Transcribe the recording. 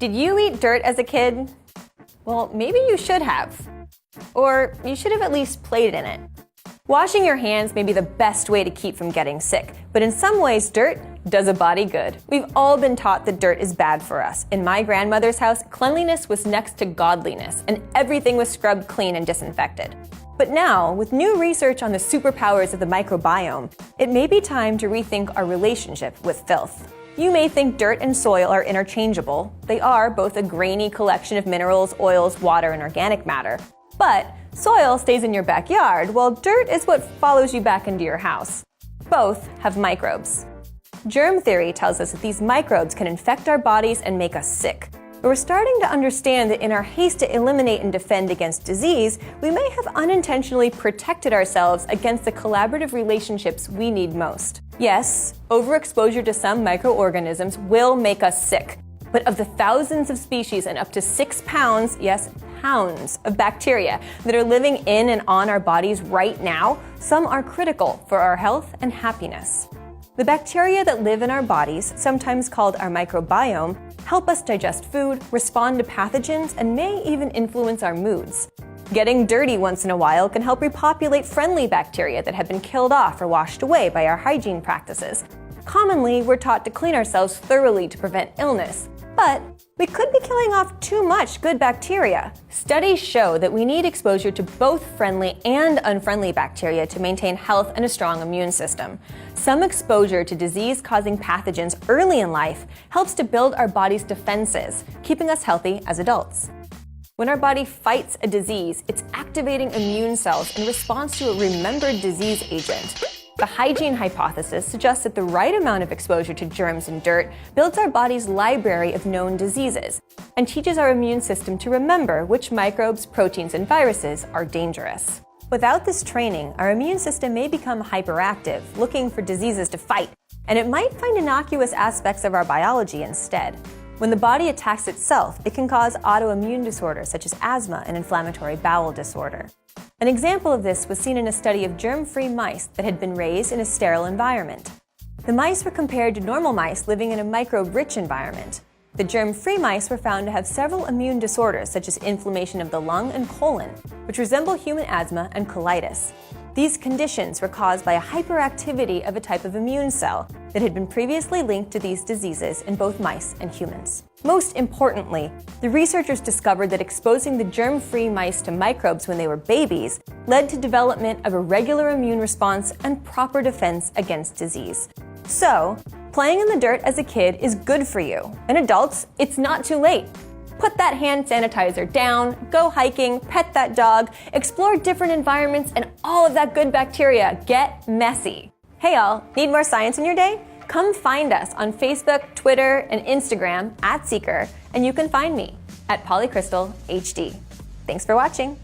Did you eat dirt as a kid? Well, maybe you should have. Or you should have at least played in it. Washing your hands may be the best way to keep from getting sick, but in some ways, dirt does a body good. We've all been taught that dirt is bad for us. In my grandmother's house, cleanliness was next to godliness, and everything was scrubbed clean and disinfected. But now, with new research on the superpowers of the microbiome, it may be time to rethink our relationship with filth. You may think dirt and soil are interchangeable. They are both a grainy collection of minerals, oils, water, and organic matter. But soil stays in your backyard, while dirt is what follows you back into your house. Both have microbes. Germ theory tells us that these microbes can infect our bodies and make us sick. But we're starting to understand that in our haste to eliminate and defend against disease, we may have unintentionally protected ourselves against the collaborative relationships we need most. Yes, overexposure to some microorganisms will make us sick. But of the thousands of species and up to 6 pounds, yes, pounds of bacteria that are living in and on our bodies right now, some are critical for our health and happiness. The bacteria that live in our bodies, sometimes called our microbiome, help us digest food, respond to pathogens, and may even influence our moods. Getting dirty once in a while can help repopulate friendly bacteria that have been killed off or washed away by our hygiene practices. Commonly, we're taught to clean ourselves thoroughly to prevent illness, but we could be killing off too much good bacteria. Studies show that we need exposure to both friendly and unfriendly bacteria to maintain health and a strong immune system. Some exposure to disease-causing pathogens early in life helps to build our body's defenses, keeping us healthy as adults. When our body fights a disease, it's activating immune cells in response to a remembered disease agent. The hygiene hypothesis suggests that the right amount of exposure to germs and dirt builds our body's library of known diseases and teaches our immune system to remember which microbes, proteins, and viruses are dangerous. Without this training, our immune system may become hyperactive, looking for diseases to fight, and it might find innocuous aspects of our biology instead. When the body attacks itself, it can cause autoimmune disorders such as asthma and inflammatory bowel disorder. An example of this was seen in a study of germ-free mice that had been raised in a sterile environment. The mice were compared to normal mice living in a microbe-rich environment. The germ-free mice were found to have several immune disorders such as inflammation of the lung and colon, which resemble human asthma and colitis. These conditions were caused by a hyperactivity of a type of immune cell that had been previously linked to these diseases in both mice and humans. Most importantly, the researchers discovered that exposing the germ-free mice to microbes when they were babies led to development of a regular immune response and proper defense against disease. So, playing in the dirt as a kid is good for you. And adults, it's not too late. Put that hand sanitizer down, go hiking, pet that dog, explore different environments, and all of that good bacteria get messy. Hey y'all, need more science in your day? Come find us on Facebook, Twitter, and Instagram @Seeker, and you can find me at PollyCrystalHD. Thanks for watching.